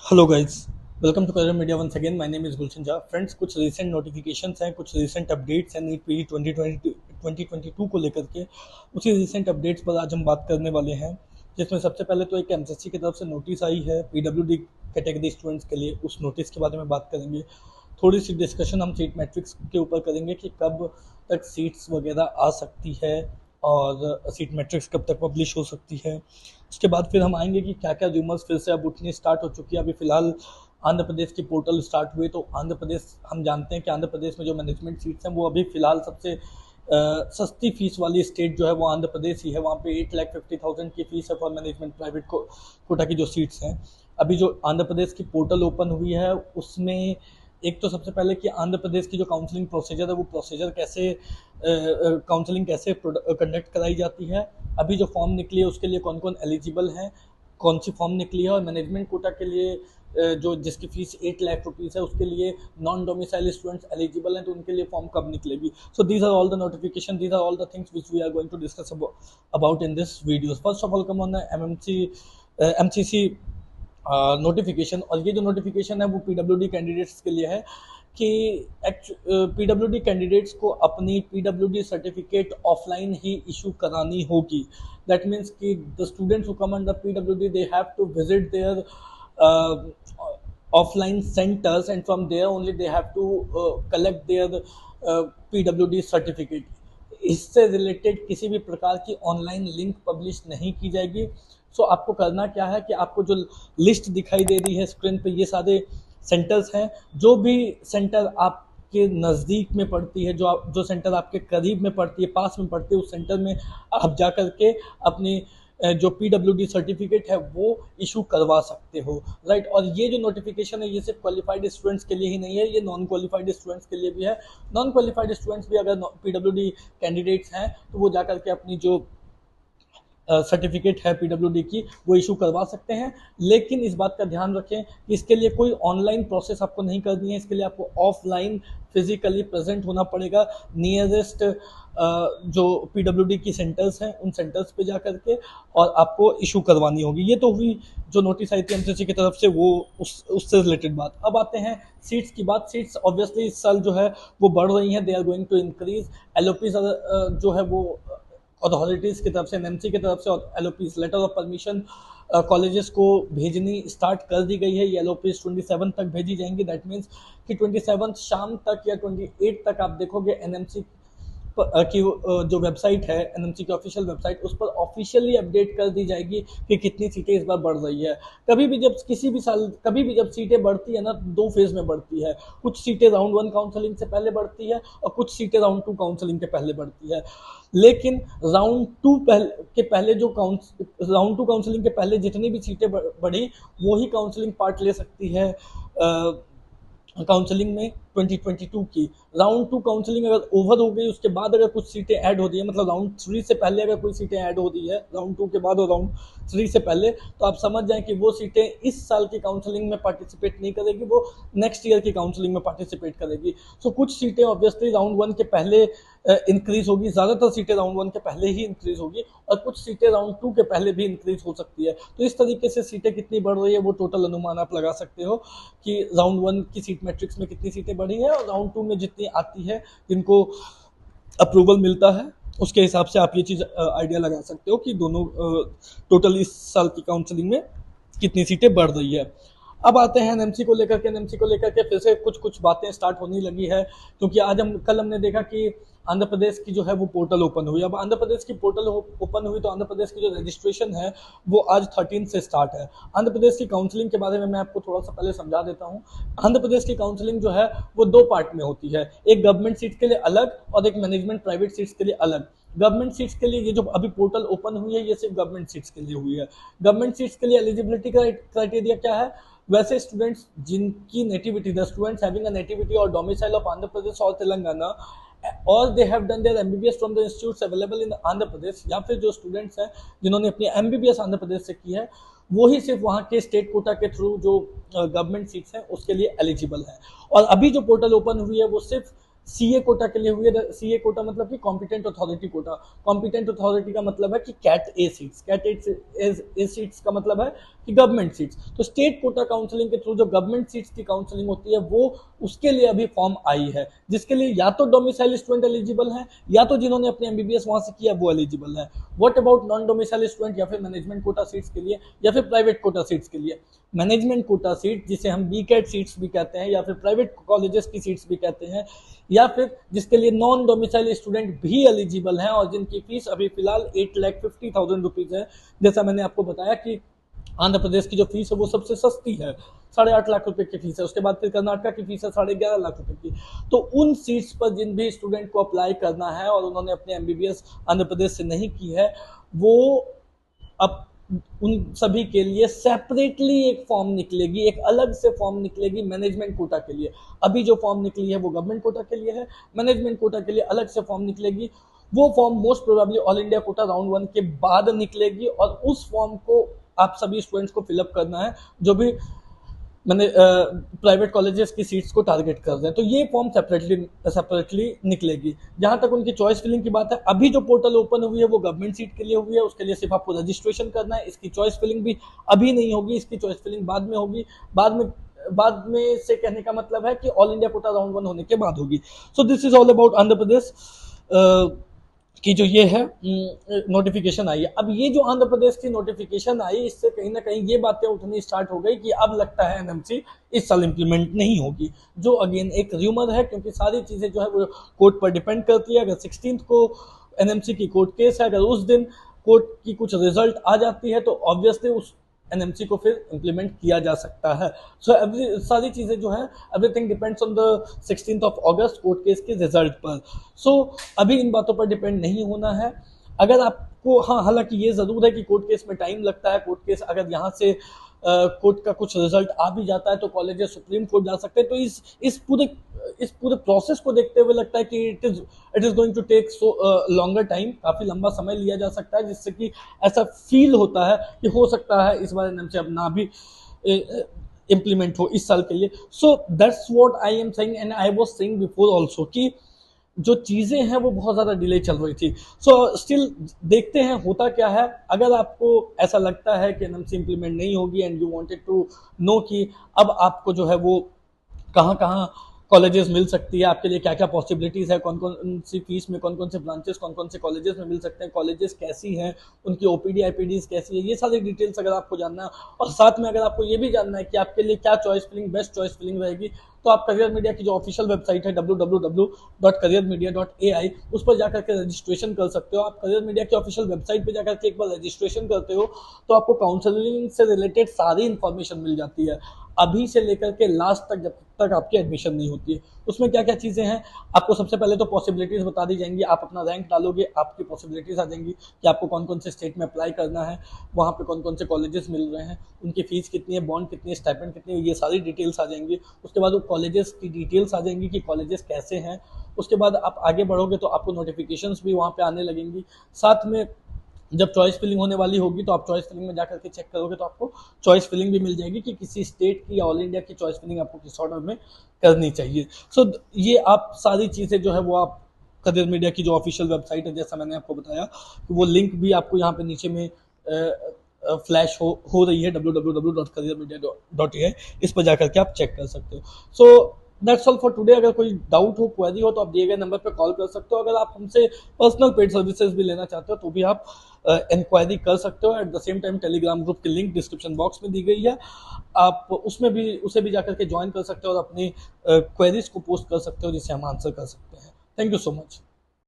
Hello guys, welcome to Colour Media once again. My name is Gulshan Jha. Friends, कुछ recent notifications हैं, कुछ recent updates हैं NEET PG 2022 को लेकर के। उसी रीसेंट अपडेट्स पर आज हम बात करने वाले हैं, जिसमें सबसे पहले तो एक एमएससी की तरफ से नोटिस आई है पीडब्ल्यूडी कैटेगरी स्टूडेंट्स के लिए। उस नोटिस के बारे में बात करेंगे। थोड़ी सी डिस्कशन हम सीट मैट्रिक्स के ऊपर करेंगे कि कब तक सीट्स वगैरह आ सकती है और सीट मैट्रिक्स कब तक पब्लिश हो सकती है। उसके बाद फिर हम आएंगे कि क्या क्या रूमर्स फिर से अब उठनी स्टार्ट हो चुकी है। अभी फिलहाल आंध्र प्रदेश की पोर्टल स्टार्ट हुए, तो आंध्र प्रदेश, हम जानते हैं कि आंध्र प्रदेश में जो मैनेजमेंट सीट्स हैं वो अभी फिलहाल सबसे सस्ती फीस वाली स्टेट जो है वो आंध्र प्रदेश ही है। वहाँ पे 8,50,000 की फीस है फॉर मैनेजमेंट प्राइवेट कोटा की जो सीट्स हैं। अभी जो आंध्र प्रदेश की पोर्टल ओपन हुई है उसमें एक तो सबसे पहले कि आंध्र प्रदेश की जो काउंसलिंग प्रोसीजर है वो प्रोसीजर कैसे काउंसलिंग कैसे कंडक्ट कराई जाती है। अभी जो फॉर्म निकली है उसके लिए कौन कौन एलिजिबल हैं, कौन सी फॉर्म निकली है, और मैनेजमेंट कोटा के लिए जो जिसकी फीस 8 लाख रुपीज़ है उसके लिए नॉन डोमिसाइल स्टूडेंट्स एलिजिबल हैं, तो उनके लिए फॉर्म कब निकलेगी। So these are all the notification, these are all the things which we are going to discuss about in this video. First of all come on MCC notification. और ये जो notification है वो पीडब्ल्यूडी कैंडिडेट्स के लिए है कि PWD candidates को अपनी पीडब्ल्यूडी सर्टिफिकेट ऑफलाइन ही इशू करानी होगी। दैट मीन्स कि the students who come under PWD they have to visit their offline centers, and from there only they have to collect their PWD certificate. इससे related किसी भी प्रकार की online link publish नहीं की जाएगी। सो आपको करना क्या है कि आपको जो लिस्ट दिखाई दे रही है स्क्रीन पे, ये सारे सेंटर्स हैं। जो भी सेंटर आपके नज़दीक में पड़ती है, जो सेंटर आपके करीब में पड़ती है, पास में पड़ती है, उस सेंटर में आप जा कर के अपनी जो पीडब्ल्यूडी सर्टिफिकेट है वो इशू करवा सकते हो, राइट। और ये जो नोटिफिकेशन है ये सिर्फ क्वालिफाइड स्टूडेंट्स के लिए ही नहीं है, ये नॉन क्वालिफाइड स्टूडेंट्स के लिए भी है। नॉन क्वालिफाइड स्टूडेंट्स भी अगर पीडब्ल्यूडी कैंडिडेट्स हैं तो वो जाकर के अपनी जो सर्टिफिकेट है पीडब्ल्यूडी की वो इशू करवा सकते हैं। लेकिन इस बात का ध्यान रखें कि इसके लिए कोई ऑनलाइन प्रोसेस आपको नहीं करनी है, इसके लिए आपको ऑफलाइन फिजिकली प्रेजेंट होना पड़ेगा नियरेस्ट जो पीडब्ल्यूडी की सेंटर्स हैं उन सेंटर्स पे जा करके, और आपको इशू करवानी होगी। ये तो हुई जो नोटिस आई थी एमसीसी की तरफ से, वो उससे रिलेटेड बात। अब आते हैं सीट्स की बात। सीट्स ऑब्वियसली इस साल जो है वो बढ़ रही हैं, they are going to increase. LOP जो है वो अथॉरिटीज़ की तरफ से, एनएमसी की तरफ से, और एलओपीज लेटर ऑफ परमिशन कॉलेजेस को भेजनी स्टार्ट कर दी गई है। ये एलओपीज 27 तक भेजी जाएंगी। दैट मीन्स कि 27 शाम तक या 28 तक आप देखोगे एनएमसी की जो वेबसाइट है, एनएमसी की ऑफिशियल वेबसाइट, उस पर ऑफिशियली अपडेट कर दी जाएगी कि कितनी सीटें इस बार बढ़ रही है। कभी भी जब किसी भी साल कभी भी जब सीटें बढ़ती है ना, दो फेज में बढ़ती है। कुछ सीटें राउंड 1 काउंसलिंग से पहले बढ़ती है और कुछ सीटें राउंड 2 काउंसलिंग के पहले बढ़ती है। लेकिन राउंड टू काउंसलिंग के पहले जितनी भी सीटें बढ़ी वो ही काउंसलिंग पार्ट ले सकती है काउंसलिंग में 2022 की। राउंड 2 काउंसलिंग अगर ओवर हो गई, उसके बाद अगर कुछ सीटें ऐड हो रही है, मतलब राउंड 3 से पहले अगर कोई सीटें ऐड हो रही है राउंड 2 के बाद और राउंड 3 से पहले, तो आप समझ जाएं कि वो सीटें इस साल की काउंसलिंग में पार्टिसिपेट नहीं करेगी, वो नेक्स्ट ईयर की काउंसलिंग में पार्टिसिपेट करेगी। सो कुछ सीटें ऑब्वियसली राउंड 1 के पहले इंक्रीज होगी, ज़्यादातर सीटें राउंड 1 के पहले ही इंक्रीज होगी, और कुछ सीटें राउंड 2 के पहले भी इंक्रीज हो सकती है। तो इस तरीके से सीटें कितनी बढ़ रही है वो टोटल अनुमान आप लगा सकते हो कि राउंड 1 की सीट मैट्रिक्स में कितनी सीटें बढ़ी है, और राउंड 2 में जितनी आती है, जिनको अप्रूवल मिलता है, उसके हिसाब से आप ये चीज़ आइडिया लगा सकते हो कि दोनों टोटल इस साल की काउंसलिंग में कितनी सीटें बढ़ रही है। अब आते हैं एनएमसी को लेकर के। एनएमसी को लेकर के फिर से कुछ बातें स्टार्ट होने लगी है, क्योंकि कल हमने देखा कि आंध्र प्रदेश की जो है वो पोर्टल ओपन हुई। अब आंध्र प्रदेश की पोर्टल ओपन हुई तो आंध्र प्रदेश की जो रजिस्ट्रेशन है वो आज 13 से स्टार्ट है। आंध्र प्रदेश की काउंसलिंग के बारे में मैं आपको थोड़ा सा पहले समझा देता हूँ। आंध्र प्रदेश की काउंसलिंग जो है वो 2 पार्ट में होती है, एक गवर्नमेंट सीट के लिए अलग और एक मैनेजमेंट प्राइवेट सीट्स के लिए अलग। गवर्नमेंट सीट्स के लिए ये जो अभी पोर्टल ओपन हुई है ये सिर्फ गवर्नमेंट सीट्स के लिए हुई है। गवर्नमेंट सीट्स के लिए एलिजिबिलिटी क्राइटेरिया क्या है? वैसे स्टूडेंट्स जिनकी nativity, the students having a nativity और डोमिसाइल ऑफ आंध्र प्रदेश और तेलंगाना, और they have done their MBBS from the institutes available in Andhra Pradesh, या फिर जो स्टूडेंट्स हैं जिन्होंने अपनी एमबीबीएस आंध्र प्रदेश से की है, वो ही सिर्फ वहाँ के स्टेट कोटा के थ्रू जो गवर्नमेंट सीट्स हैं उसके लिए एलिजिबल है। और अभी जो पोर्टल ओपन हुई है वो सिर्फ सीए कोटा के लिए हुई है। सीए कोटा मतलब कि competent authority quota. Competent authority का मतलब है कि cat A seats. Cat A seats का मतलब है कि गवर्नमेंट सीट्स, तो स्टेट कोटा काउंसलिंग के थ्रू जो गवर्नमेंट सीट्स की काउंसलिंग होती है वो उसके लिए अभी फॉर्म आई है, जिसके लिए या तो डोमिसाइल स्टूडेंट एलिजिबल है या तो जिन्होंने अपने एमबीबीएस वहां से किया वो एलिजिबल है। What about non domicile student या फिर मैनेजमेंट कोटा सीट्स के लिए या फिर प्राइवेट कोटा सीट्स के लिए? मैनेजमेंट कोटा सीट जिसे हम बीकेट सीट्स भी कहते हैं या फिर प्राइवेट कॉलेजेस की सीट्स भी कहते हैं, या फिर जिसके लिए नॉन डोमिसाइल स्टूडेंट भी एलिजिबल हैं और जिनकी फीस अभी फिलहाल 8,50,000 रुपीज है। जैसा मैंने आपको बताया कि आंध्र प्रदेश की जो फीस है वो सबसे सस्ती है, 8.5 लाख रुपए की फीस है। उसके बाद फिर कर्नाटका की फीस है 11.5 लाख रुपए की। तो उन सीट्स पर जिन भी स्टूडेंट को अप्लाई करना है और उन्होंने अपने एमबीबीएस आंध्र प्रदेश से नहीं की है, वो अब उन सभी के लिए सेपरेटली एक फॉर्म निकलेगी, एक अलग से फॉर्म निकलेगी मैनेजमेंट कोटा के लिए। अभी जो फॉर्म निकली है वो गवर्नमेंट कोटा के लिए है, मैनेजमेंट कोटा के लिए अलग से फॉर्म निकलेगी। वो form most probably all India quota round 1 के बाद निकलेगी और उस फॉर्म को आप सभी स्टूडेंट्स को फिलअप करना है जो भी मैंने प्राइवेट कॉलेजेस की सीट्स को टारगेट कर रहे हैं। तो ये फॉर्म सेपरेटली निकलेगी। जहां तक उनकी चॉइस फिलिंग की बात है, अभी जो पोर्टल ओपन हुई है वो गवर्नमेंट सीट के लिए हुई है, उसके लिए सिर्फ आपको रजिस्ट्रेशन करना है। इसकी चॉइस फिलिंग भी अभी नहीं होगी, इसकी चॉइस फिलिंग बाद में होगी। बाद में से कहने का मतलब है कि ऑल इंडिया कोटा राउंड 1 होने के बाद होगी। So this is all about Andhra Pradesh की जो ये है नोटिफिकेशन आई है। अब ये जो आंध्र प्रदेश की नोटिफिकेशन आई, इससे कहीं ना कहीं ये बातें उठनी स्टार्ट हो गई कि अब लगता है एनएमसी इस साल इंप्लीमेंट नहीं होगी, जो अगेन एक र्यूमर है, क्योंकि सारी चीजें जो है वो कोर्ट पर डिपेंड करती है। अगर 16 को एनएमसी की कोर्ट केस है, अगर उस दिन कोर्ट की कुछ रिजल्ट आ जाती है तो ऑब्वियसली उस एनएमसी को फिर इंप्लीमेंट किया जा सकता है। सो सारी चीजें जो है everything depends on the 16th of August court case के रिजल्ट पर। सो अभी इन बातों पर डिपेंड नहीं होना है। अगर आपको, हाँ, हालांकि ये जरूर है कि कोर्ट केस में टाइम लगता है। कोर्ट केस अगर यहाँ से कोर्ट का कुछ रिजल्ट आ भी जाता है तो कॉलेजेस सुप्रीम कोर्ट जा सकते हैं। तो इस पूरे प्रोसेस को देखते हुए लगता है कि it is going to take so longer time, काफी लंबा समय लिया जा सकता है, जिससे कि ऐसा फील होता है कि हो सकता है इस बार एनएमसी अब ना भी इम्प्लीमेंट हो इस साल के लिए। So that's what I am saying and I was saying before also कि जो चीजें हैं वो बहुत ज्यादा डिले चल रही थी। सो स्टिल देखते हैं होता क्या है। अगर आपको ऐसा लगता है कि एनएमसी इंप्लीमेंट नहीं होगी and you wanted to know कि अब आपको जो है वो कहाँ कहाँ कॉलेजेस मिल सकती है, आपके लिए क्या क्या पॉसिबिलिटीज है, कौन कौन सी फीस में कौन कौन से ब्रांचेस कौन कौन से कॉलेजेस में मिल सकते हैं, कॉलेजेस कैसी हैं, उनकी ओपीडी आईपीडीज कैसी है, ये सारी डिटेल्स अगर आपको जानना है और साथ में अगर आपको ये भी जानना है कि आपके लिए क्या choice filling best choice filling रहेगी, तो आप करियर मीडिया की जो ऑफिशियल वेबसाइट है www.careermedia.ai उस पर जाकर के रजिस्ट्रेशन कर सकते हो। आप करियर मीडिया की ऑफिशियल वेबसाइट पर जाकर के एक बार रजिस्ट्रेशन करते हो तो आपको काउंसलिंग से रिलेटेड सारी इंफॉर्मेशन मिल जाती है, अभी से लेकर के लास्ट तक, जब तक आपकी एडमिशन नहीं होती है। उसमें क्या क्या चीज़ें हैं, आपको सबसे पहले तो पॉसिबिलिटीज़ बता दी जाएंगी। आप अपना रैंक डालोगे, आपकी पॉसिबिलिटीज़ आ जाएंगी कि आपको कौन कौन से स्टेट में अप्लाई करना है, वहाँ पे कौन कौन से कॉलेजेस मिल रहे हैं, उनकी फ़ीस कितनी है, बॉन्ड कितनी है, स्टाइपेंड कितनी है, ये सारी डिटेल्स आ जाएंगी। उसके बाद वो कॉलेजेस की डिटेल्स आ जाएंगी कि कॉलेजेस कैसे हैं। उसके बाद आप आगे बढ़ोगे तो आपको नोटिफिकेशंस भी वहाँ पे आने लगेंगी। साथ में जब चॉइस फिलिंग होने वाली होगी तो आप चॉइस फिलिंग में जाकर के चेक करोगे तो आपको चॉइस फिलिंग भी मिल जाएगी कि किसी स्टेट की या ऑल इंडिया की चॉइस फिलिंग आपको किस ऑर्डर में करनी चाहिए। सो ये आप सारी चीज़ें जो है वो आप करियर मीडिया की जो ऑफिशियल वेबसाइट है, जैसा मैंने आपको बताया, वो लिंक भी आपको यहाँ पे नीचे में फ्लैश हो रही है www.careermedia.ai, इस पर जाकर के आप चेक कर सकते हो। So that's all for today. अगर कोई डाउट हो, क्वेरी हो तो आप दिए गए नंबर पर कॉल कर सकते हो। अगर आप हमसे पर्सनल पेड सर्विसेज भी लेना चाहते हो तो भी आप इंक्वायरी कर सकते हो। At the same time Telegram group की लिंक डिस्क्रिप्शन बॉक्स में दी गई है, आप उसे भी जाकर के ज्वाइन कर सकते हो और अपनी क्वेरीज को पोस्ट कर सकते हो जिसे हम आंसर कर सकते हैं। Thank you so much.